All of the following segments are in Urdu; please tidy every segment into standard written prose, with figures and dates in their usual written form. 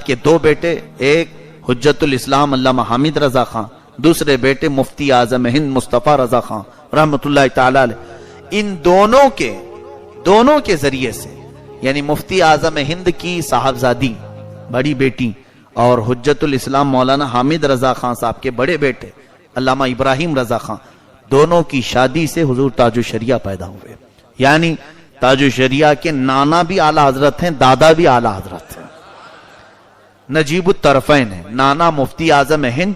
کے دو بیٹے، ایک حجت الاسلام علامہ حامد رضا خان، دوسرے بیٹے مفتی اعظم ہند مصطفیٰ رضا خان رحمۃ اللہ تعالی علیہ. ان دونوں کے ذریعے سے، یعنی مفتی اعظم ہند کی صاحبزادی بڑی بیٹی اور حجت الاسلام مولانا حامد رضا خان صاحب کے بڑے بیٹے علامہ ابراہیم رضا خان، دونوں کی شادی سے حضور تاج الشریعہ پیدا ہوئے. یعنی تاج الشریعہ کے نانا بھی اعلیٰ حضرت ہیں، دادا بھی اعلیٰ حضرت ہیں، نجیب الطرفین ہیں، نانا مفتی اعظم ہند،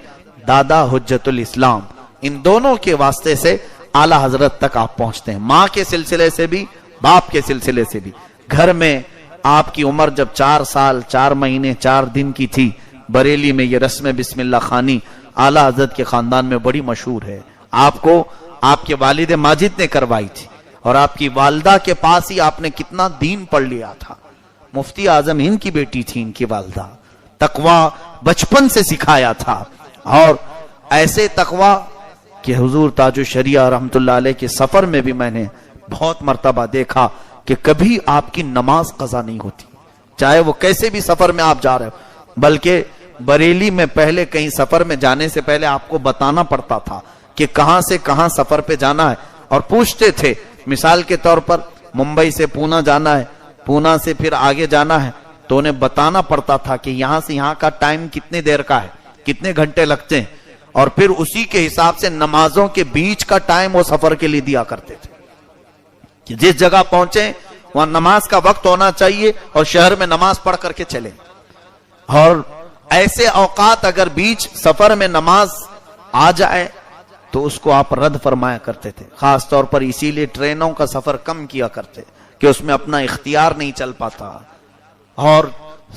دادا حجت الاسلام. ان دونوں کے واسطے سے اعلیٰ حضرت تک آپ پہنچتے ہیں، ماں کے سلسلے سے بھی، باپ کے سلسلے سے بھی. گھر میں آپ کی عمر جب 4 سال 4 مہینے 4 دن کی تھی، بریلی میں یہ رسم بسم اللہ خانی اعلیٰ حضرت کے خاندان میں بڑی مشہور ہے. آپ کو آپ کے والد ماجد نے کروائی تھی، اور آپ کی والدہ کے پاس ہی آپ نے کتنا دین پڑھ لیا تھا. مفتی اعظم ہند کی بیٹی تھی ان کی والدہ، تقوی بچپن سے سکھایا تھا، اور ایسے تقوی کہ حضور تاج الشریعہ رحمت اللہ علیہ کے سفر میں بھی میں نے بہت مرتبہ دیکھا کہ کبھی آپ کی نماز قضا نہیں ہوتی، چاہے وہ کیسے بھی سفر میں آپ جا رہے ہو. بلکہ بریلی میں پہلے کہیں سفر میں جانے سے پہلے آپ کو بتانا پڑتا تھا کہ کہاں سے کہاں سفر پہ جانا ہے، اور پوچھتے تھے. مثال کے طور پر ممبئی سے پونا جانا ہے، پونا سے پھر آگے جانا ہے، تو انہیں بتانا پڑتا تھا کہ یہاں سے یہاں کا ٹائم کتنے دیر کا ہے، کتنے گھنٹے لگتے ہیں، اور پھر اسی کے حساب سے نمازوں کے بیچ کا ٹائم وہ سفر کے لیے دیا کرتے تھے کہ جس جگہ پہنچے وہاں نماز کا وقت ہونا چاہیے اور شہر میں نماز پڑھ کر کے چلیں. اور ایسے اوقات اگر بیچ سفر میں نماز آ جائے تو اس کو آپ رد فرمایا کرتے تھے. خاص طور پر اسی لیے ٹرینوں کا سفر کم کیا کرتے کہ اس میں اپنا اختیار نہیں چل پاتا، اور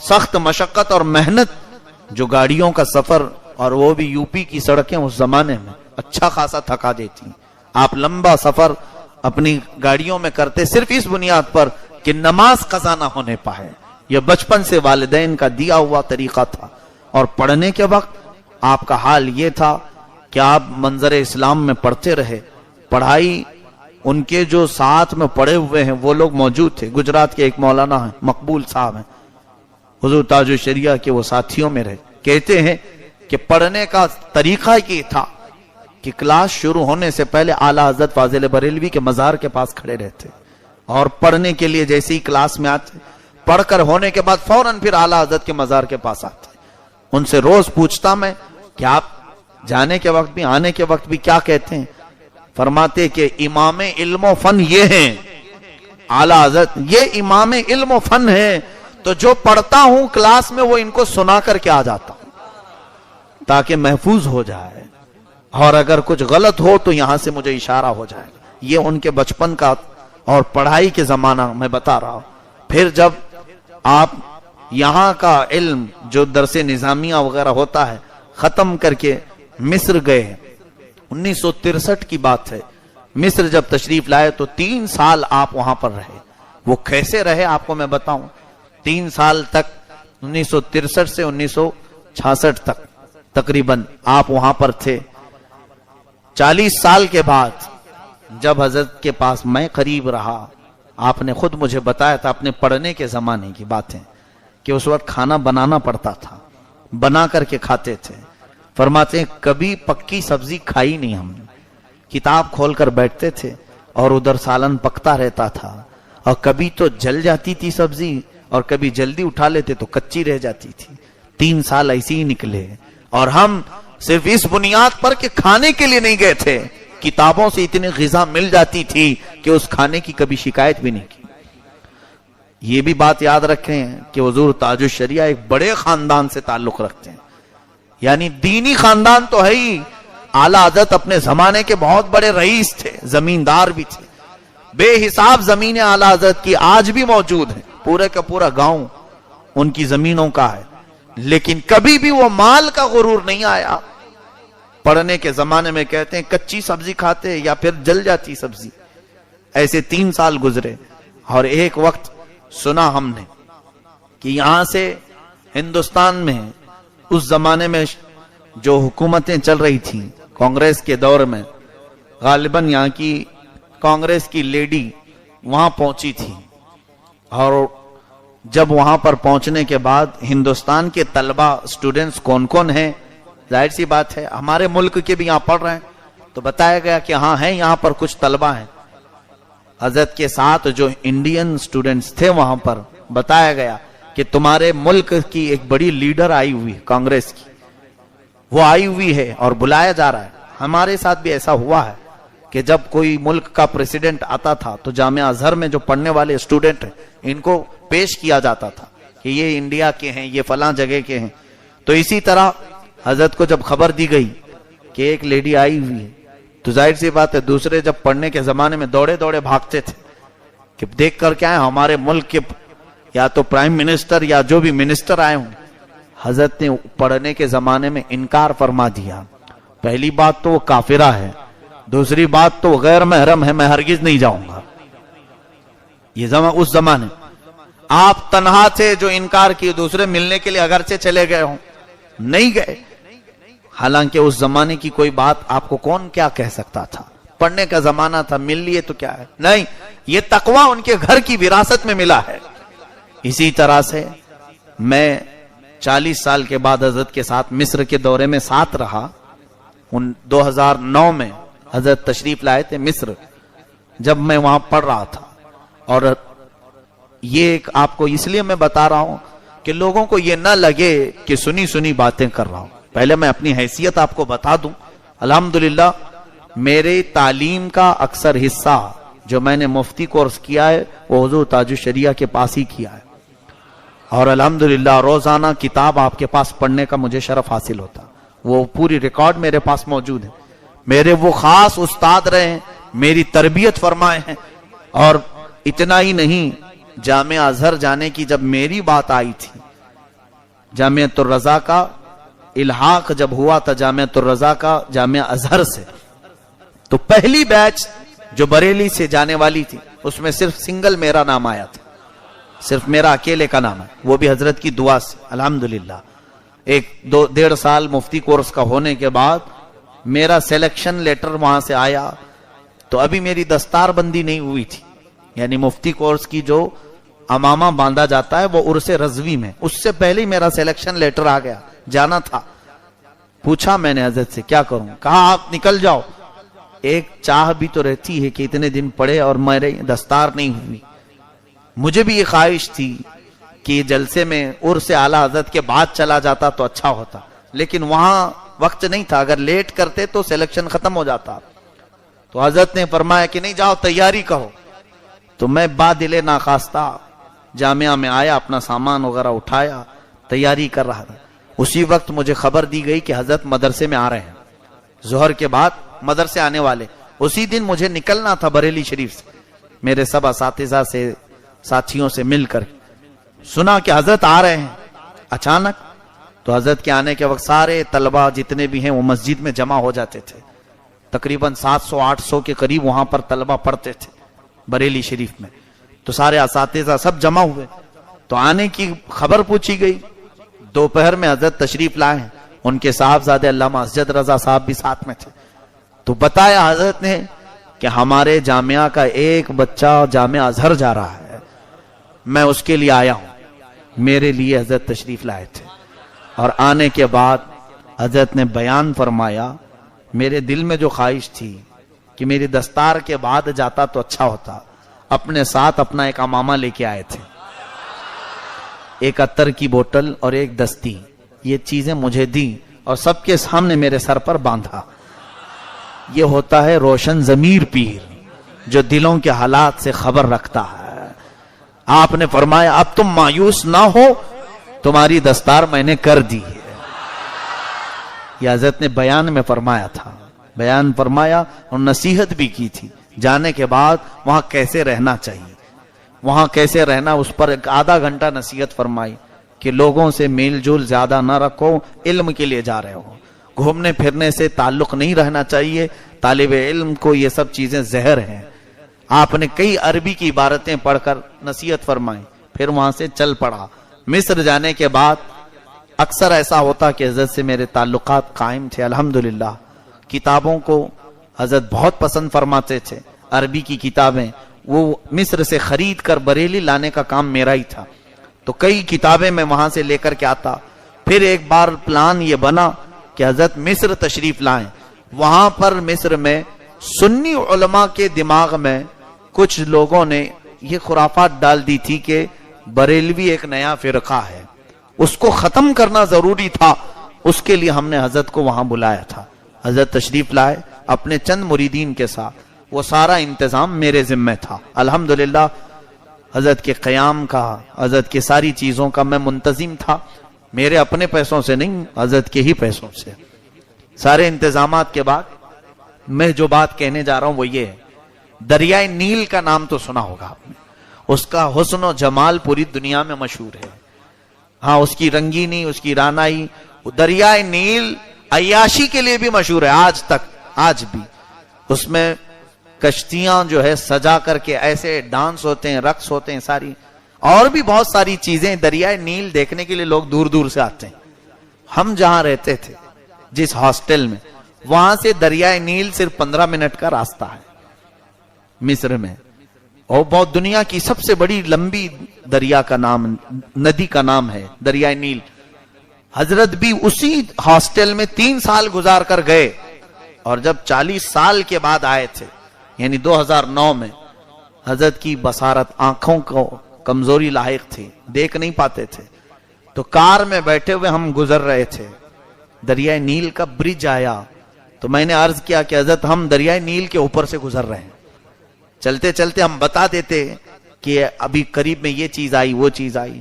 سخت مشقت اور محنت جو گاڑیوں کا سفر، اور وہ بھی یو پی کی سڑکیں اس زمانے میں اچھا خاصا تھکا دیتی. آپ لمبا سفر اپنی گاڑیوں میں کرتے صرف اس بنیاد پر کہ نماز قضا نہ ہونے پائے. یہ بچپن سے والدین کا دیا ہوا طریقہ تھا. اور پڑھنے کے وقت آپ کا حال یہ تھا کہ آپ منظر اسلام میں پڑھتے رہے. پڑھائی ان کے جو ساتھ میں پڑھے ہوئے ہیں وہ لوگ موجود تھے. گجرات کے ایک مولانا ہیں، مقبول صاحب ہیں، حضور تاج الشریعہ کے وہ ساتھیوں میں رہے. کہتے ہیں کہ پڑھنے کا طریقہ یہ تھا کہ کلاس شروع ہونے سے پہلے اعلیٰ حضرت فاضل بریلوی کے مزار کے پاس کھڑے رہتے، اور پڑھنے کے لیے جیسے ہی کلاس میں آتے، پڑھ کر ہونے کے بعد فوراً پھر اعلیٰ حضرت کے مزار کے پاس آتے. ان سے روز پوچھتا میں کہ آپ جانے کے وقت بھی آنے کے وقت بھی کیا کہتے ہیں؟ فرماتے کہ امام علم و فن یہ ہیں اعلیٰ حضرت، یہ امام علم و فن ہے، تو جو پڑھتا ہوں کلاس میں وہ ان کو سنا کر کے آ جاتا ہوں تاکہ محفوظ ہو جائے، اور اگر کچھ غلط ہو تو یہاں سے مجھے اشارہ ہو جائے. یہ ان کے بچپن کا اور پڑھائی کے زمانہ میں بتا رہا ہوں. پھر جب آپ یہاں کا علم جو درس نظامیہ وغیرہ ہوتا ہے ختم کر کے مصر گئے، 1963 کی بات ہے. مصر جب تشریف لائے تو 3 سال آپ وہاں پر رہے. وہ کیسے رہے آپ کو میں بتاؤں. 3 سال تک 1963 سے 1966 تک تقریباً آپ وہاں پر تھے. 40 سال کے بعد جب حضرت کے پاس میں قریب رہا، آپ نے خود مجھے بتایا تھا اپنے پڑھنے کے زمانے کی باتیں کہ اس وقت کھانا بنانا پڑتا تھا، بنا کر کے کھاتے تھے. فرماتے ہیں کبھی پکی سبزی کھائی نہیں ہم نے. کتاب کھول کر بیٹھتے تھے اور ادھر سالن پکتا رہتا تھا، اور کبھی تو جل جاتی تھی سبزی اور کبھی جلدی اٹھا لیتے تو کچی رہ جاتی تھی. 3 سال ایسے ہی نکلے، اور ہم صرف اس بنیاد پر کہ کھانے کے لیے نہیں گئے تھے، کتابوں سے اتنی غذا مل جاتی تھی کہ اس کھانے کی کبھی شکایت بھی نہیں کی. یہ بھی بات یاد رکھیں کہ حضور تاج الشریعہ ایک بڑے خاندان سے تعلق رکھتے ہیں، یعنی دینی خاندان تو ہے ہی. اعلیٰ حضرت اپنے زمانے کے بہت بڑے رئیس تھے، زمیندار بھی تھے. بے حساب زمینیں اعلیٰ حضرت کی آج بھی موجود ہیں، پورے کا پورا گاؤں ان کی زمینوں کا ہے. لیکن کبھی بھی وہ مال کا غرور نہیں آیا. پڑھنے کے زمانے میں کہتے ہیں کچی سبزی کھاتے یا پھر جل جاتی سبزی. ایسے 3 سال گزرے، اور ایک وقت سنا ہم نے کہ یہاں سے ہندوستان میں اس زمانے میں جو حکومتیں چل رہی تھیں کانگریس کے دور میں، غالباً یہاں کی کانگریس کی لیڈی وہاں پہنچی تھی، اور جب وہاں پر پہنچنے کے بعد ہندوستان کے طلبہ اسٹوڈنٹس کون کون ہیں، ظاہر سی بات ہے ہمارے ملک کے بھی یہاں پڑھ رہے ہیں، تو بتایا گیا کہ ہاں ہیں یہاں پر کچھ طلبہ ہیں۔ حضرت کے ساتھ جو انڈین اسٹوڈنٹس تھے وہاں پر بتایا گیا کہ تمہارے ملک کی ایک بڑی لیڈر آئی ہوئی کانگریس کی، وہ آئی ہوئی ہے اور بلایا جا رہا ہے۔ ہمارے ساتھ بھی ایسا ہوا ہے کہ جب کوئی ملک کا پریزیڈنٹ آتا تھا تو جامعہ ازہر میں جو پڑھنے والے اسٹوڈنٹ ہیں ان کو پیش کیا جاتا تھا کہ یہ انڈیا کے ہیں، یہ فلاں جگہ کے ہیں۔ تو اسی طرح حضرت کو جب خبر دی گئی کہ ایک لیڈی آئی ہوئی ہے تو ظاہر سی بات ہے دوسرے جب پڑھنے کے زمانے میں دوڑے دوڑے بھاگتے تھے کہ دیکھ کر کیا ہے ہمارے ملک کے یا تو پرائم منسٹر یا جو بھی منسٹر آئے ہوں۔ حضرت نے پڑھنے کے زمانے میں انکار فرما دیا۔ پہلی بات تو وہ کافرہ ہے، دوسری بات تو وہ غیر محرم ہے، میں ہرگز نہیں جاؤں گا۔ یہ اس زمانے آپ تنہا تھے جو انکار کیے، دوسرے ملنے کے لیے اگرچہ چلے گئے ہوں نہیں گئے، حالانکہ اس زمانے کی کوئی بات آپ کو کون کیا کہہ سکتا تھا، پڑھنے کا زمانہ تھا، مل لیے تو کیا ہے، نہیں، یہ تقوی ان کے گھر کی وراثت میں ملا ہے۔ اسی طرح سے میں 40 سال کے بعد حضرت کے ساتھ مصر کے دورے میں ساتھ رہا۔ 2009 میں حضرت تشریف لائے تھے مصر، جب میں وہاں پڑھ رہا تھا۔ اور یہ ایک آپ کو اس لیے میں بتا رہا ہوں کہ لوگوں کو یہ نہ لگے کہ سنی سنی باتیں کر رہا ہوں۔ پہلے میں اپنی حیثیت آپ کو بتا دوں، الحمدللہ میرے تعلیم کا اکثر حصہ جو میں نے مفتی کورس کیا ہے وہ حضور تاج الشریعہ کے پاس ہی کیا ہے، اور الحمدللہ روزانہ کتاب آپ کے پاس پڑھنے کا مجھے شرف حاصل ہوتا، وہ پوری ریکارڈ میرے پاس موجود ہے۔ میرے وہ خاص استاد رہے ہیں، میری تربیت فرمائے ہیں، اور اتنا ہی نہیں، جامعہ ازہر جانے کی جب میری بات آئی تھی، جامعۃ الرضا کا الحاق جب ہوا تھا جامعۃ الرضا کا جامعہ ازہر سے، تو پہلی بیچ جو بریلی سے جانے والی تھی اس میں صرف سنگل میرا نام آیا تھا، صرف میرا اکیلے کا نام ہے، وہ بھی حضرت کی دعا سے الحمدللہ۔ 1-1.5 سال مفتی کورس کا ہونے کے بعد میرا سلیکشن لیٹر وہاں سے آیا، تو ابھی میری دستار بندی نہیں ہوئی تھی، یعنی مفتی کورس کی جو امامہ باندھا جاتا ہے وہ عرس رضوی میں، اس سے پہلے ہی میرا سلیکشن لیٹر آ گیا، جانا تھا۔ پوچھا میں نے حضرت سے کیا کروں، کہا آپ نکل جاؤ۔ ایک چاہ بھی تو رہتی ہے کہ اتنے دن پڑے اور میرے دستار نہیں ہوئی۔ مجھے بھی یہ خواہش تھی کہ جلسے میں عرس اعلیٰ حضرت کے بعد چلا جاتا تو اچھا ہوتا، لیکن وہاں وقت نہیں تھا، اگر لیٹ کرتے تو سلیکشن ختم ہو جاتا۔ تو حضرت نے فرمایا کہ نہیں جاؤ تیاری کرو، تو میں بادل ناخواستہ جامعہ میں آیا، اپنا سامان وغیرہ اٹھایا، تیاری کر رہا تھا۔ اسی وقت مجھے خبر دی گئی کہ حضرت مدرسے میں آ رہے ہیں، ظہر کے بعد مدرسے آنے والے۔ اسی دن مجھے نکلنا تھا بریلی شریف سے، میرے سب اساتذہ سے ساتھیوں سے مل کر سنا کہ حضرت آ رہے ہیں اچانک۔ تو حضرت کے آنے کے وقت سارے طلبہ جتنے بھی ہیں وہ مسجد میں جمع ہو جاتے تھے، تقریباً 700-800 کے قریب وہاں پر طلبہ پڑھتے تھے بریلی شریف میں، تو سارے اساتذہ سب جمع ہوئے، تو آنے کی خبر پوچھی گئی۔ دوپہر میں حضرت تشریف لائے ہیں، ان کے صاحبزادے علامہ اسجد رضا صاحب بھی ساتھ میں تھے، تو بتایا حضرت نے کہ ہمارے جامعہ کا ایک بچہ جامعہ ازہر جا رہا ہے، میں اس کے لیے آیا ہوں۔ میرے لیے حضرت تشریف لائے تھے، اور آنے کے بعد حضرت نے بیان فرمایا، میرے دل میں جو خواہش تھی کہ میری دستار کے بعد جاتا تو اچھا ہوتا، اپنے ساتھ اپنا ایک امامہ لے کے آئے تھے، ایک عطر کی بوتل اور ایک دستی، یہ چیزیں مجھے دی اور سب کے سامنے میرے سر پر باندھا۔ یہ ہوتا ہے روشن ضمیر پیر جو دلوں کے حالات سے خبر رکھتا ہے۔ آپ نے فرمایا اب تم مایوس نہ ہو، تمہاری دستار میں نے کر دی ہے۔ یہ حضرت نے بیان میں فرمایا تھا، بیان فرمایا اور نصیحت بھی کی تھی، جانے کے بعد وہاں کیسے رہنا چاہیے، وہاں کیسے رہنا، اس پر ایک آدھا گھنٹہ نصیحت فرمائی کہ لوگوں سے میل جول زیادہ نہ رکھو، علم کے لیے جا رہے ہو، گھومنے پھرنے سے تعلق نہیں رہنا چاہیے، طالب علم کو یہ سب چیزیں زہر ہیں۔ آپ نے کئی عربی کی عبارتیں پڑھ کر نصیحت فرمائی، پھر وہاں سے چل پڑا۔ مصر جانے کے بعد اکثر ایسا ہوتا کہ حضرت سے میرے تعلقات قائم تھے، الحمدللہ۔ کتابوں کو حضرت بہت پسند فرماتے تھے، عربی کی کتابیں وہ مصر سے خرید کر بریلی لانے کا کام میرا ہی تھا۔ تو کئی کتابیں میں وہاں سے لے کر کے آتا. پھر ایک بار پلان یہ بنا کہ حضرت مصر تشریف لائیں. وہاں پر مصر میں سنی علماء کے دماغ میں کچھ لوگوں نے یہ خرافات ڈال دی تھی کہ بریلوی ایک نیا فرقہ ہے, اس کو ختم کرنا ضروری تھا. اس کے لیے ہم نے حضرت کو وہاں بلایا تھا. حضرت تشریف لائے اپنے چند مریدین کے ساتھ. وہ سارا انتظام میرے ذمہ تھا. الحمدللہ حضرت کے قیام کا, حضرت کے ساری چیزوں کا میں منتظم تھا. میرے اپنے پیسوں سے نہیں, حضرت کے ہی پیسوں سے. سارے انتظامات کے بعد میں جو بات کہنے جا رہا ہوں وہ یہ ہے, دریائے نیل کا نام تو سنا ہوگا آپ نے. اس کا حسن و جمال پوری دنیا میں مشہور ہے. ہاں, اس کی رنگینی, اس کی رانائی. دریائے نیل عیاشی کے لیے بھی مشہور ہے آج تک, آج بھی. اس میں کشتیاں جو ہے سجا کر کے ایسے ڈانس ہوتے ہیں, رقص ہوتے ہیں, ساری اور بھی بہت ساری چیزیں. دریائے نیل دیکھنے کے لیے لوگ دور دور سے آتے ہیں. ہم جہاں رہتے تھے جس ہاسٹل میں, وہاں سے دریائے نیل صرف 15 منٹ کا راستہ ہے مصر میں. اور بہت دنیا کی سب سے بڑی لمبی دریا کا نام, ندی کا نام ہے دریائے نیل. حضرت بھی اسی ہاسٹل میں 3 سال گزار کر گئے, اور جب 40 سال کے بعد آئے تھے یعنی 2009 میں, حضرت کی بصارت, آنکھوں کو کمزوری لاحق تھی, دیکھ نہیں پاتے تھے. تو کار میں بیٹھے ہوئے ہم گزر رہے تھے, دریائے نیل کا برج آیا. تو میں نے عرض کیا کہ حضرت ہم دریائے نیل کے اوپر سے گزر رہے ہیں. چلتے چلتے ہم بتا دیتے کہ ابھی قریب میں یہ چیز آئی, وہ چیز آئی.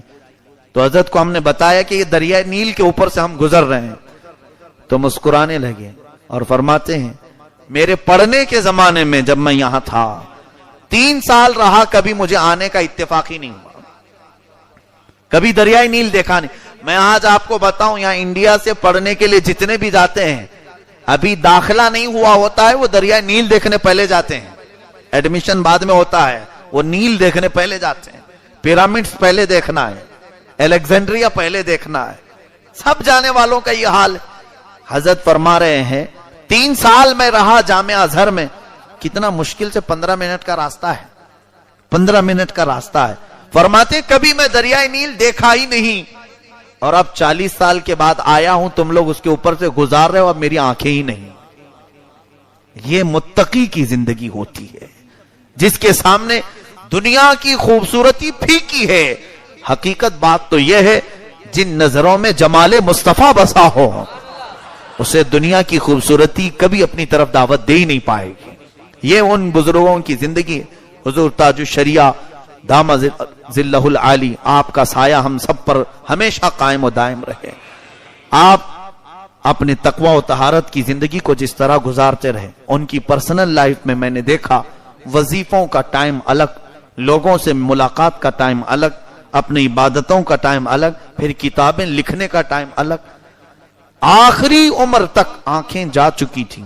تو حضرت کو ہم نے بتایا کہ یہ دریائے نیل کے اوپر سے ہم گزر رہے ہیں. تو مسکرانے لگے اور فرماتے ہیں میرے پڑھنے کے زمانے میں جب میں یہاں تھا 3 سال رہا, کبھی مجھے آنے کا اتفاق ہی نہیں ہوا, کبھی دریائے نیل دیکھا نہیں. میں آج آپ کو بتاؤں, یہاں انڈیا سے پڑھنے کے لیے جتنے بھی جاتے ہیں, ابھی داخلہ نہیں ہوا ہوتا ہے, وہ دریائے نیل دیکھنے پہلے جاتے ہیں. ایڈمیشن بعد میں ہوتا ہے, وہ نیل دیکھنے پہلے جاتے ہیں. پیرامڈز پہلے دیکھنا ہے, الیگزینڈریا پہلے دیکھنا ہے. سب جانے والوں کا یہ حال ہے. حضرت فرما رہے ہیں 3 سال میں رہا جامعہ ازہر میں, کتنا مشکل سے 15 منٹ کا راستہ ہے, 15 منٹ کا راستہ ہے. فرماتے کبھی میں دریائے نیل دیکھا ہی نہیں, اور اب 40 سال کے بعد آیا ہوں, تم لوگ اس کے اوپر سے گزار رہے ہو, اب میری آنکھیں ہی نہیں. یہ متقی کی زندگی ہوتی ہے, جس کے سامنے دنیا کی خوبصورتی پھیکی ہے. حقیقت بات تو یہ ہے, جن نظروں میں جمال مصطفیٰ بسا ہو, اسے دنیا کی خوبصورتی کبھی اپنی طرف دعوت دے ہی نہیں پائے گی. یہ ان بزرگوں کی زندگی. حضور تاج الشریعہ دامہ ظلہ العالی, آپ کا سایہ ہم سب پر ہمیشہ قائم و دائم رہے. آپ اپنے تقوی و طہارت کی زندگی کو جس طرح گزارتے رہے, ان کی پرسنل لائف میں نے دیکھا وظیفوں کا ٹائم الگ, لوگوں سے ملاقات کا ٹائم الگ, اپنی عبادتوں کا ٹائم الگ, پھر کتابیں لکھنے کا ٹائم الگ. آخری عمر تک آنکھیں جا چکی تھیں,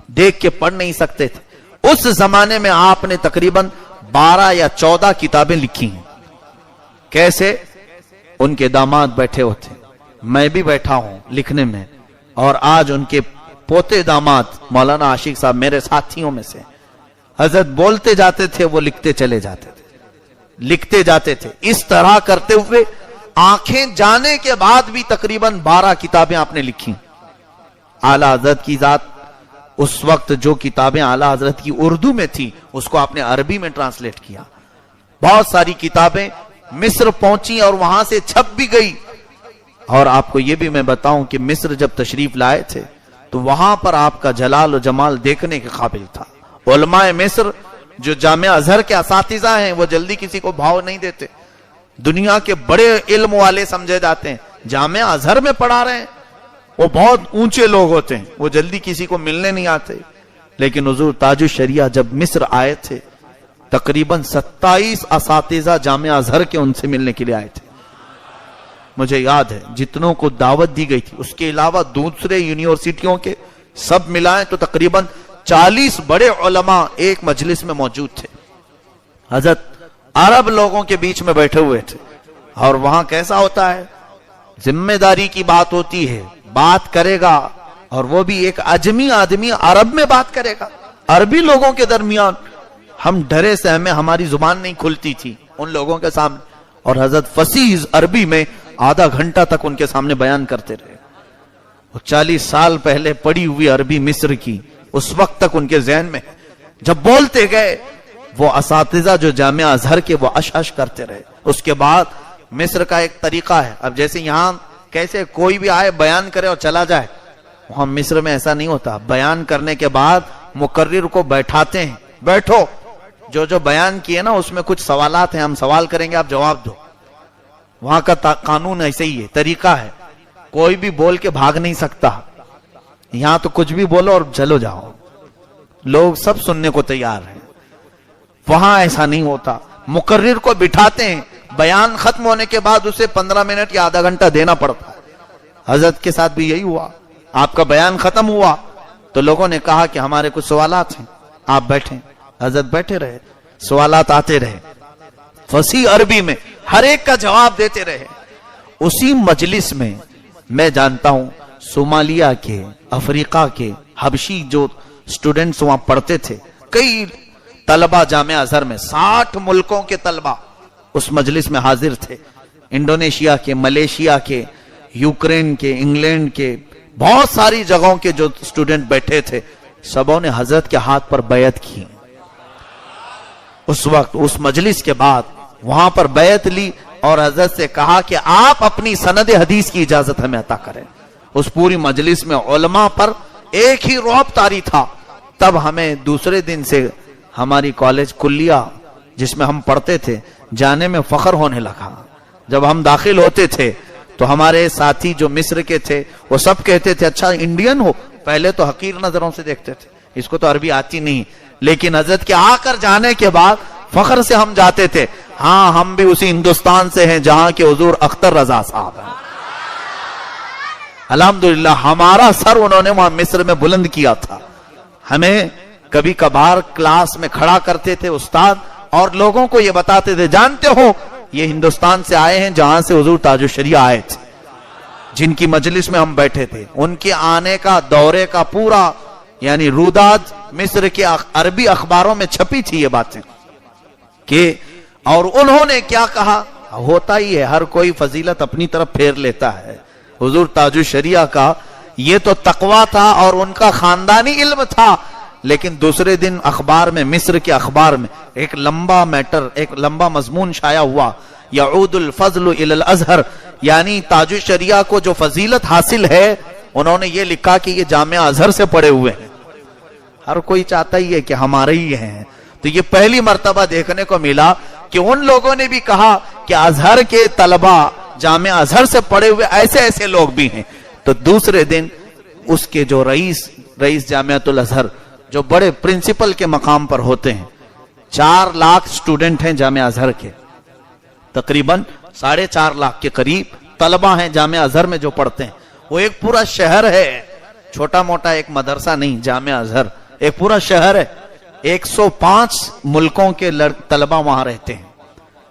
دیکھ کے پڑھ نہیں سکتے تھے. اس زمانے میں آپ نے تقریباً 12 یا 14 کتابیں لکھی ہیں. کیسے؟ ان کے داماد بیٹھے ہوتے, میں بھی بیٹھا ہوں لکھنے میں, اور آج ان کے پوتے داماد مولانا عاشق صاحب میرے ساتھیوں میں سے. حضرت بولتے جاتے تھے, وہ لکھتے چلے جاتے تھے, لکھتے جاتے تھے. اس طرح کرتے ہوئے آنکھیں جانے کے بعد بھی تقریباً 12 کتابیں آپ نے لکھی. اعلیٰ حضرت کی ذات, اس وقت جو کتابیں اعلیٰ حضرت کی اردو میں تھی, اس کو آپ نے عربی میں ٹرانسلیٹ کیا. بہت ساری کتابیں مصر پہنچی اور وہاں سے چھپ بھی گئی. اور آپ کو یہ بھی میں بتاؤں کہ مصر جب تشریف لائے تھے تو وہاں پر آپ کا جلال و جمال دیکھنے کے قابل تھا. علماء مصر جو جامعہ ازہر کے اساتذہ ہیں, وہ جلدی کسی کو بھاؤ نہیں دیتے, دنیا کے بڑے علم والے سمجھے جاتے ہیں. جامعہ ازہر میں پڑھا رہے ہیں, وہ بہت اونچے لوگ ہوتے ہیں, وہ جلدی کسی کو ملنے نہیں آتے. لیکن حضور تاج الشریعہ جب مصر آئے تھے, تقریباً 27 اساتذہ جامعہ ازہر کے ان سے ملنے کے لیے آئے تھے. مجھے یاد ہے جتنوں کو دعوت دی گئی تھی, اس کے علاوہ دوسرے یونیورسٹیوں کے سب ملائیں تو تقریباً 40 بڑے علماء ایک مجلس میں موجود تھے. حضرت عرب لوگوں کے بیچ میں بیٹھے ہوئے تھے, اور وہاں کیسا ہوتا ہے, ذمہ داری کی بات ہوتی ہے, بات کرے گا, اور وہ بھی ایک اجمی آدمی عرب میں بات کرے گا, عربی لوگوں کے درمیان. ہم ڈرے سے, ہماری زبان نہیں کھلتی تھی ان لوگوں کے سامنے. اور حضرت فصیح عربی میں آدھا گھنٹہ تک ان کے سامنے بیان کرتے رہے. وہ 40 سال پہلے پڑھی ہوئی عربی مصر کی اس وقت تک ان کے ذہن میں. جب بولتے گئے وہ اساتذہ جو جامعہ ازہر کے وہ اش کرتے رہے. اس کے بعد مصر کا ایک طریقہ ہے, اب جیسے یہاں کیسے کوئی بھی آئے بیان کرے اور چلا جائے, وہاں مصر میں ایسا نہیں ہوتا. بیان کرنے کے بعد مقرر کو بیٹھاتے ہیں, بیٹھو, جو بیان کیے نا اس میں کچھ سوالات ہیں, ہم سوال کریں گے, آپ جواب دو. وہاں کا قانون ایسے ہی ہے, طریقہ ہے, کوئی بھی بول کے بھاگ نہیں سکتا. یہاں تو کچھ بھی بولو اور چلو جاؤ, لوگ سب سننے کو تیار ہیں. وہاں ایسا نہیں ہوتا, مقرر کو بٹھاتے ہیں, بیان ختم ہونے کے بعد اسے 15 منٹ یا آدھا گھنٹہ دینا پڑتا ہے. حضرت کے ساتھ بھی یہی ہوا. آپ کا بیان ختم ہوا تو لوگوں نے کہا کہ ہمارے کچھ سوالات ہیں, آپ بیٹھیں. حضرت بیٹھے رہے, سوالات آتے رہے, فصیح عربی میں ہر ایک کا جواب دیتے رہے. اسی مجلس میں میں جانتا ہوں صومالیہ کے, افریقہ کے, حبشی جو سٹوڈنٹس وہاں پڑھتے تھے, کئی طلبہ جامعہ ازہر میں 60 ملکوں کے طلبہ اس مجلس میں حاضر تھے. انڈونیشیا کے, ملیشیا کے, یوکرین کے, انگلینڈ کے, بہت ساری جگہوں کے جو سٹوڈنٹ بیٹھے تھے, سبوں نے حضرت کے ہاتھ پر بیعت کی. اس وقت اس مجلس کے بعد وہاں پر بیعت لی اور حضرت سے کہا کہ آپ اپنی سند حدیث کی اجازت ہمیں عطا کریں. اس پوری مجلس میں علماء پر ایک ہی رعب طاری تھا. تب ہمیں دوسرے دن سے ہماری کالج کلیہ جس میں ہم پڑھتے تھے جانے میں فخر ہونے لگا. جب ہم داخل ہوتے تھے تو ہمارے ساتھی جو مصر کے تھے وہ سب کہتے تھے اچھا انڈین ہو. پہلے تو حقیر نظروں سے دیکھتے تھے, اس کو تو عربی آتی نہیں, لیکن حضرت کے آ کر جانے کے بعد فخر سے ہم جاتے تھے, ہاں ہم بھی اسی ہندوستان سے ہیں جہاں کے حضور اختر رضا صاحب ہیں. الحمدللہ ہمارا سر انہوں نے وہاں مصر میں بلند کیا تھا. ہمیں کبھی کبھار کلاس میں کھڑا کرتے تھے استاد اور لوگوں کو یہ بتاتے تھے, جانتے ہو یہ ہندوستان سے آئے ہیں جہاں سے حضور تاج الشریعہ آئے تھے, جن کی مجلس میں ہم بیٹھے تھے. ان کے آنے کا دورے کا پورا یعنی روداد مصر کے عربی اخباروں میں چھپی تھی یہ باتیں کہ, اور انہوں نے کیا کہا. ہوتا ہی ہے, ہر کوئی فضیلت اپنی طرف پھیر لیتا ہے. حضور تاج الشریعہ کا یہ تو تقویٰ تھا اور ان کا خاندانی علم تھا, لیکن دوسرے دن اخبار میں, مصر کے اخبار میں ایک لمبا میٹر, ایک لمبا مضمون شائع ہوا, یعود الفضل الی الازہر, یعنی تاج الشریعہ کو جو فضیلت حاصل ہے انہوں نے یہ لکھا کہ یہ جامعہ ازہر سے پڑھے ہوئے ہیں. ہر کوئی چاہتا ہی ہے کہ ہمارے ہی ہیں. تو یہ پہلی مرتبہ دیکھنے کو ملا کہ ان لوگوں نے بھی کہا کہ ازہر کے طلبہ جامعہ ازہر سے پڑھے ہوئے ایسے ایسے لوگ بھی ہیں. تو دوسرے دن اس کے جو رئیس جامعۃ الازہر جو بڑے پرنسپل کے مقام پر ہوتے ہیں, 4 لاکھ سٹوڈنٹ ہیں جامعہ ازہر کے, تقریباً 4.5 لاکھ کے قریب طلبہ ہیں جامعہ ازہر میں جو پڑھتے ہیں. وہ ایک پورا شہر ہے, چھوٹا موٹا ایک مدرسہ نہیں, جامعہ ازہر ایک پورا شہر ہے. 105 ملکوں کے طلبہ وہاں رہتے ہیں,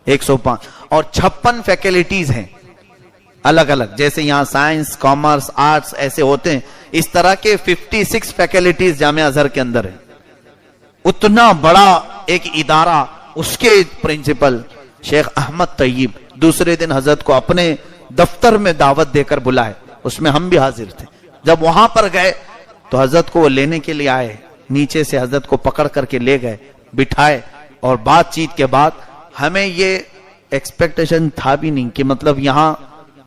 105, اور 56 فیکلٹیز ہیں الگ الگ, جیسے یہاں سائنس, کامرس, آرٹس ایسے ہوتے ہیں, اس طرح کے 56 فیکلٹیز جامعہ ازہر کے اندر ہیں. اتنا بڑا ایک ادارہ, اس کے پرنسپل شیخ احمد طیب دوسرے دن حضرت کو اپنے دفتر میں دعوت دے کر بلائے, اس میں ہم بھی حاضر تھے. جب وہاں پر گئے تو حضرت کو وہ لینے کے لیے آئے, نیچے سے حضرت کو پکڑ کر کے لے گئے, بٹھائے, اور بات چیت کے بعد ہمیں یہ ایکسپیکٹیشن تھا بھی نہیں کہ مطلب یہاں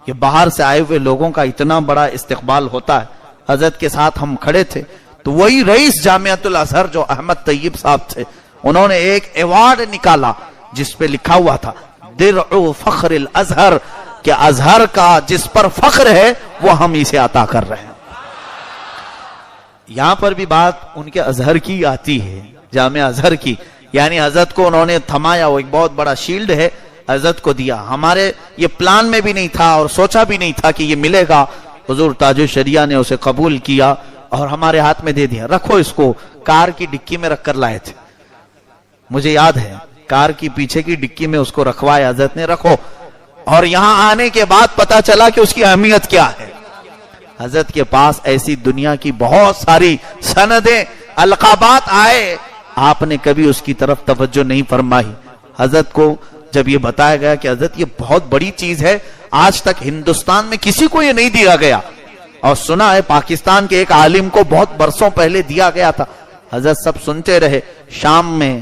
یہ باہر سے آئے ہوئے لوگوں کا اتنا بڑا استقبال ہوتا ہے. حضرت کے ساتھ ہم کھڑے تھے تو وہی رئیس جامعۃ الازہر جو احمد طیب صاحب تھے, انہوں نے ایک ایوارڈ نکالا جس پہ لکھا ہوا تھا درع فخر الازہر, کہ ازہر کا جس پر فخر ہے وہ ہم اسے عطا کر رہے ہیں. یہاں پر بھی بات ان کے ازہر کی آتی ہے, جامعہ ازہر کی, یعنی حضرت کو انہوں نے تھمایا, وہ ایک بہت بڑا شیلڈ ہے, حضرت کو دیا. ہمارے یہ پلان میں بھی نہیں تھا اور سوچا بھی نہیں تھا کہ یہ ملے گا. حضور تاج الشریعہ نے اسے قبول کیا اور ہمارے ہاتھ میں دے دیا. رکھو اس کو, کار کی ڈکی میں رکھ کر لائے تھے, مجھے یاد ہے, کار کی پیچھے کی ڈکی میں اس کو رکھوایا حضرت نے, رکھو. اور یہاں آنے کے بعد پتا چلا کہ اس کی اہمیت کیا ہے. حضرت کے پاس ایسی دنیا کی بہت ساری سندیں, القابات آئے, آپ نے کبھی اس کی طرف توجہ نہیں فرمائی. حضرت کو جب یہ بتایا گیا کہ حضرت یہ بہت بڑی چیز ہے، آج تک ہندوستان میں کسی کو یہ نہیں دیا گیا، اور سنا ہے پاکستان کے ایک عالم کو بہت برسوں پہلے دیا گیا تھا، حضرت سب سنتے رہے، شام میں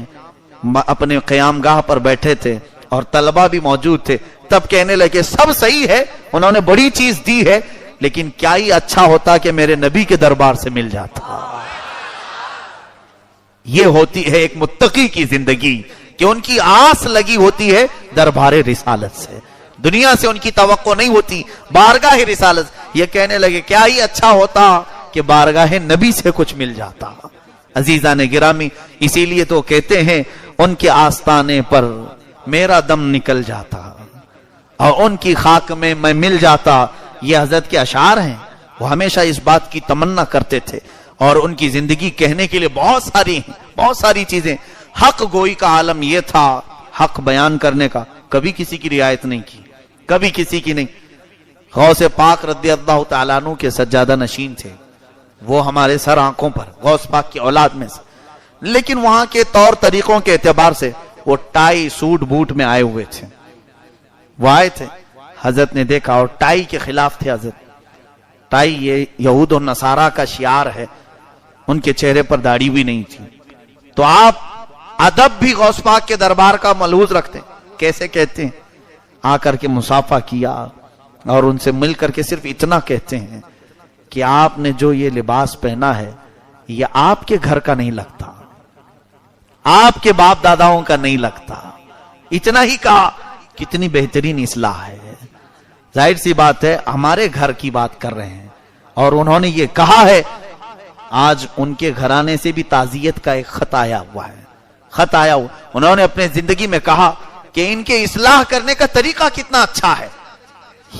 اپنے قیام گاہ پر بیٹھے تھے اور طلبہ بھی موجود تھے، تب کہنے لگے سب صحیح ہے، انہوں نے بڑی چیز دی ہے، لیکن کیا ہی اچھا ہوتا کہ میرے نبی کے دربار سے مل جاتا۔ یہ ہوتی ہے ایک متقی کی زندگی کہ ان کی آس لگی ہوتی ہے دربار رسالت سے، دنیا سے ان کی توقع نہیں ہوتی، بارگاہ رسالت۔ یہ کہنے لگے کیا ہی اچھا ہوتا کہ بارگاہ نبی سے کچھ مل جاتا۔ عزیزان گرامی، اسی لیے تو کہتے ہیں ان کے آستانے پر میرا دم نکل جاتا اور ان کی خاک میں میں مل جاتا۔ یہ حضرت کے اشعار ہیں، وہ ہمیشہ اس بات کی تمنا کرتے تھے، اور ان کی زندگی کہنے کے لیے بہت ساری چیزیں۔ حق گوئی کا عالم یہ تھا، حق بیان کرنے کا، کبھی کسی کی رعایت نہیں کی، کبھی کسی کی نہیں۔ غوث پاک رضی اللہ تعالیٰ عنہ کے سجادہ نشین تھے، وہ ہمارے سر آنکھوں پر، غوث پاک کی اولاد میں سے، لیکن وہاں کے طور طریقوں کے اعتبار سے وہ ٹائی سوٹ بوٹ میں آئے ہوئے تھے۔ وہ آئے تھے، حضرت نے دیکھا، اور ٹائی کے خلاف تھے حضرت۔ ٹائی یہ یہود و نصارہ کا شعار ہے، ان کے چہرے پر داڑھی بھی نہیں تھی، تو آپ ادب بھی غوث پاک کے دربار کا ملحوظ رکھتے ہیں۔ کیسے کہتے ہیں؟ آ کر کے مصافحہ کیا اور ان سے مل کر کے صرف اتنا کہتے ہیں کہ آپ نے جو یہ لباس پہنا ہے یہ آپ کے گھر کا نہیں لگتا، آپ کے باپ داداؤں کا نہیں لگتا۔ اتنا ہی کہا، کتنی بہترین اصلاح ہے۔ ظاہر سی بات ہے ہمارے گھر کی بات کر رہے ہیں، اور انہوں نے یہ کہا ہے۔ آج ان کے گھرانے سے بھی تعزیت کا ایک خط آیا ہوا ہے، خط آیا ہوا۔ انہوں نے اپنے زندگی میں کہا کہ ان کے اصلاح کرنے کا طریقہ کتنا اچھا ہے۔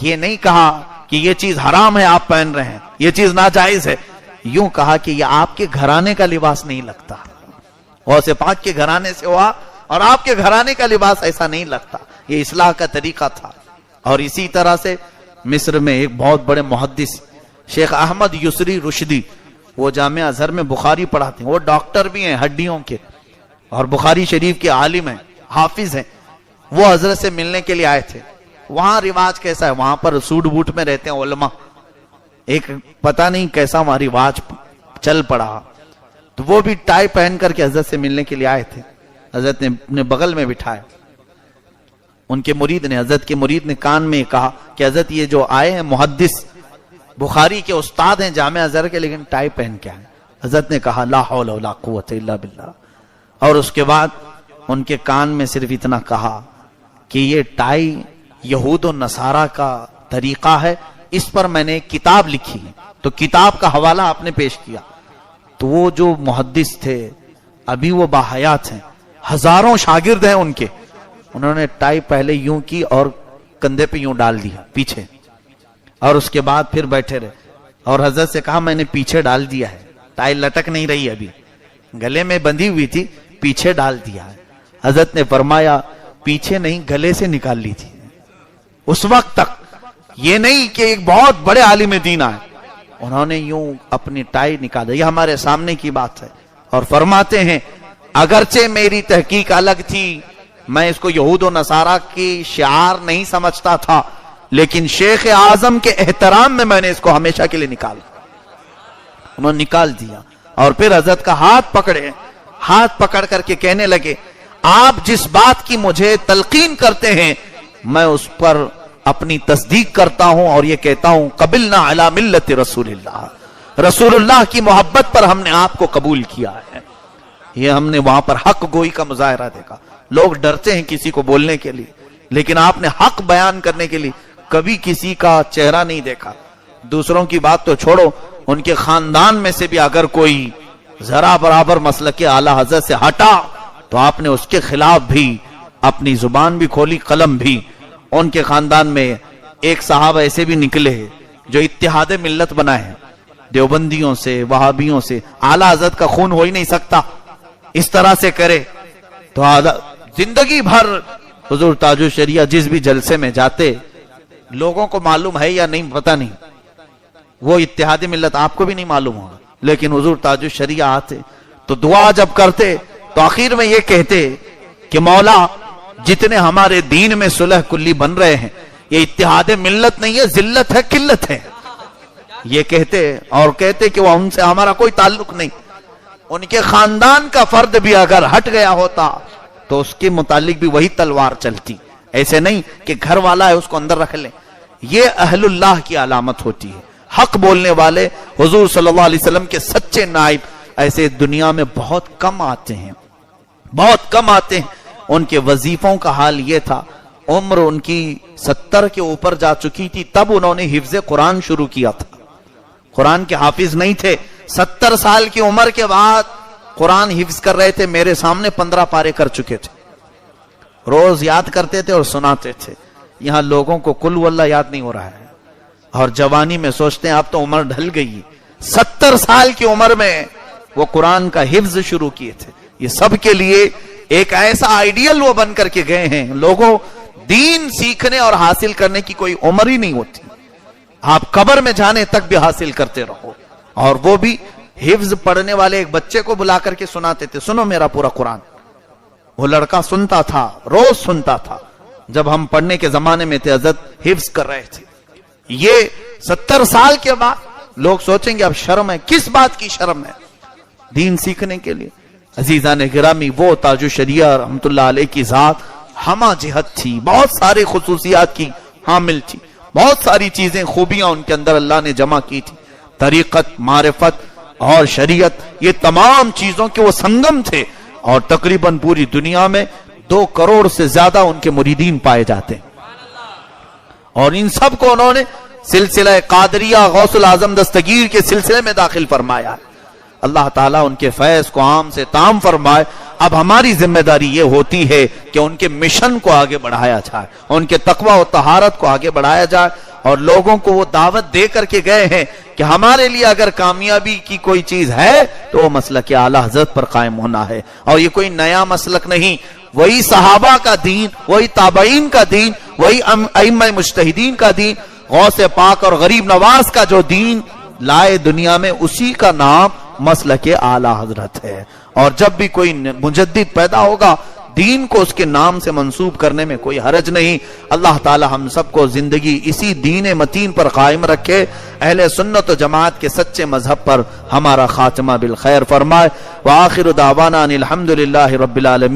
یہ نہیں کہا کہ یہ چیز حرام ہے آپ پہن رہے ہیں، یہ چیز ناجائز ہے، یوں کہا کہ یہ آپ کے گھرانے کا لباس نہیں لگتا، غوث پاک کے گھرانے سے ہوا اور آپ کے گھرانے کا لباس ایسا نہیں لگتا۔ یہ اصلاح کا طریقہ تھا۔ اور اسی طرح سے مصر میں ایک بہت بڑے محدث شیخ احمد یسری رشدی، وہ جامعہ ازہر میں بخاری پڑھاتے ہیں، وہ ڈاکٹر بھی ہیں ہڈیوں کے، اور بخاری شریف کے عالم ہیں، حافظ ہیں۔ وہ حضرت سے ملنے کے لیے آئے تھے۔ وہاں رواج کیسا ہے، وہاں پر سوٹ بوٹ میں رہتے ہیں علماء، ایک پتہ نہیں کیسا وہاں رواج چل پڑا، تو وہ بھی ٹائی پہن کر کے حضرت سے ملنے کے لیے آئے تھے۔ حضرت نے اپنے بغل میں بٹھایا، ان کے مرید نے، حضرت کے مرید نے کان میں کہا کہ حضرت یہ جو آئے ہیں محدث بخاری کے استاد ہیں جامعہ ازہر کے، لیکن ٹائی پہن کے آئے۔ حضرت نے کہا لا حول ولا قوت الا باللہ، اور اس کے بعد ان کے کان میں صرف اتنا کہا کہ یہ ٹائی یہود و نصارہ کا طریقہ ہے، اس پر میں نے ایک کتاب لکھی ہے۔ تو کتاب کا حوالہ آپ نے پیش کیا، تو وہ جو محدث تھے ابھی وہ باحیات ہیں، ہزاروں شاگرد ہیں ان کے، انہوں نے ٹائی پہلے یوں کی اور کندھے پہ یوں ڈال دیا پیچھے، اور اس کے بعد پھر بیٹھے رہے، اور حضرت سے کہا میں نے پیچھے ڈال دیا ہے، ٹائی لٹک نہیں رہی، ابھی گلے میں بندھی ہوئی تھی، پیچھے ڈال دیا ہے۔ حضرت نے فرمایا پیچھے نہیں، گلے سے نکال لی تھی۔ اس وقت تک یہ نہیں کہ ایک بہت بڑے عالم دین آئے، انہوں نے یوں اپنی ٹائی نکالا، یہ ہمارے سامنے کی بات ہے۔ اور فرماتے ہیں اگرچہ میری تحقیق الگ تھی، میں اس کو یہود و نصارہ کی شعار نہیں سمجھتا تھا، لیکن شیخ اعظم کے احترام میں نے اس کو ہمیشہ کے لیے نکالا۔ انہوں نے نکال دیا، اور پھر حضرت کا ہاتھ پکڑے، ہاتھ پکڑ کر کے کہنے لگے آپ جس بات کی مجھے تلقین کرتے ہیں میں اس پر اپنی تصدیق کرتا ہوں، اور یہ کہتا ہوں قبلنا علی ملت رسول اللہ، رسول اللہ کی محبت پر ہم نے آپ کو قبول کیا ہے۔ یہ ہم نے وہاں پر حق گوئی کا مظاہرہ دیکھا۔ لوگ ڈرتے ہیں کسی کو بولنے کے لیے، لیکن آپ نے حق بیان کرنے کے لیے کبھی کسی کا چہرہ نہیں دیکھا۔ دوسروں کی بات تو چھوڑو، ان کے خاندان میں سے بھی اگر کوئی ذرا برابر مسلک اعلی حضرت سے ہٹا تو آپ نے اس کے خلاف بھی اپنی زبان بھی کھولی، قلم بھی۔ ان کے خاندان میں ایک صاحب ایسے بھی نکلے جو اتحاد ملت بنائے ہیں، دیوبندیوں سے، وہابیوں سے۔ اعلی حضرت کا خون ہو ہی نہیں سکتا اس طرح سے کرے تو زندگی بھر حضور تاج الشریعہ جس بھی جلسے میں جاتے، لوگوں کو معلوم ہے یا نہیں پتہ نہیں، وہ اتحاد ملت آپ کو بھی نہیں معلوم ہوگا، لیکن حضور تاج الشریعہ آتے تو دعا جب کرتے تو آخر میں یہ کہتے کہ مولا جتنے ہمارے دین میں صلح کلی بن رہے ہیں، یہ اتحاد ملت نہیں ہے، ذلت ہے، قلت ہے. یہ کہتے اور کہتے کہ وہ ان سے ہمارا کوئی تعلق نہیں. ان کے خاندان کا فرد بھی اگر ہٹ گیا ہوتا تو اس کے متعلق بھی وہی تلوار چلتی. ایسے نہیں کہ گھر والا ہے اس کو اندر رکھ لیں. یہ اہل اللہ کی علامت ہوتی ہے. حق بولنے والے، حضور صلی اللہ علیہ وسلم کے سچے نائب ایسے دنیا میں بہت کم آتے ہیں، بہت کم آتے ہیں. ان کے وظیفوں کا حال یہ تھا، عمر ان کی 70 کے اوپر جا چکی تھی تب انہوں نے حفظ قرآن شروع کیا تھا. قرآن کے حافظ نہیں تھے. 70 سال کی عمر کے بعد قرآن حفظ کر رہے تھے. میرے سامنے 15 پارے کر چکے تھے. روز یاد کرتے تھے اور سناتے تھے. یہاں لوگوں کو قل واللہ یاد نہیں ہو رہا ہے اور جوانی میں سوچتے ہیں اب تو عمر ڈھل گئی. 70 سال کی عمر میں وہ قرآن کا حفظ شروع کیے تھے. یہ سب کے لیے ایک ایسا آئیڈیل وہ بن کر کے گئے ہیں. لوگوں، دین سیکھنے اور حاصل کرنے کی کوئی عمر ہی نہیں ہوتی. آپ قبر میں جانے تک بھی حاصل کرتے رہو. اور وہ بھی حفظ پڑھنے والے ایک بچے کو بلا کر کے سناتے تھے، سنو میرا پورا قرآن. وہ لڑکا سنتا تھا، روز سنتا تھا. جب ہم پڑھنے کے زمانے میں تھے حضرت حفظ کر رہے تھے. یہ 70 سال کے بعد لوگ سوچیں گے اب شرم ہے. کس بات کی شرم ہے؟ دین سیکھنے کے لیے. عزیزان گرامی، وہ تاج الشریعہ رحمت اللہ علیہ کی ذات ہمہ جہت تھی، بہت سارے خصوصیات کی حامل تھی. بہت ساری چیزیں، خوبیاں ان کے اندر اللہ نے جمع کی تھی. طریقت، معرفت اور شریعت، یہ تمام چیزوں کے وہ سنگم تھے. اور تقریباً پوری دنیا میں 2 کروڑ سے زیادہ ان کے مریدین پائے جاتے ہیں. اور ان سب کو انہوں نے سلسلہ قادریہ غوث العظم دستگیر کے سلسلے میں داخل فرمایا. اللہ تعالیٰ ان کے فیض کو عام سے تام فرمائے. اب ہماری ذمہ داری یہ ہوتی ہے کہ ان کے مشن کو آگے بڑھایا جائے، ان کے تقوی و طہارت کو آگے بڑھایا جائے. اور لوگوں کو وہ دعوت دے کر کے گئے ہیں کہ ہمارے لیے اگر کامیابی کی کوئی چیز ہے تو وہ مسلک اعلی حضرت پر قائم ہونا ہے. اور یہ کوئی نیا مسلک نہیں، وہی صحابہ کا دین، وہی تابعین کا دین، وہی ائمہ مجتہدین کا دین، غوث پاک اور غریب نواز کا جو دین لائے دنیا میں، اسی کا نام مسلک اعلی حضرت ہے. اور جب بھی کوئی مجدد پیدا ہوگا، دین کو اس کے نام سے منسوب کرنے میں کوئی حرج نہیں. اللہ تعالی ہم سب کو زندگی اسی دین متین پر قائم رکھے. اہل سنت و جماعت کے سچے مذہب پر ہمارا خاتمہ بالخیر فرمائے. وآخر دعوانا ان الحمدللہ رب العالمین.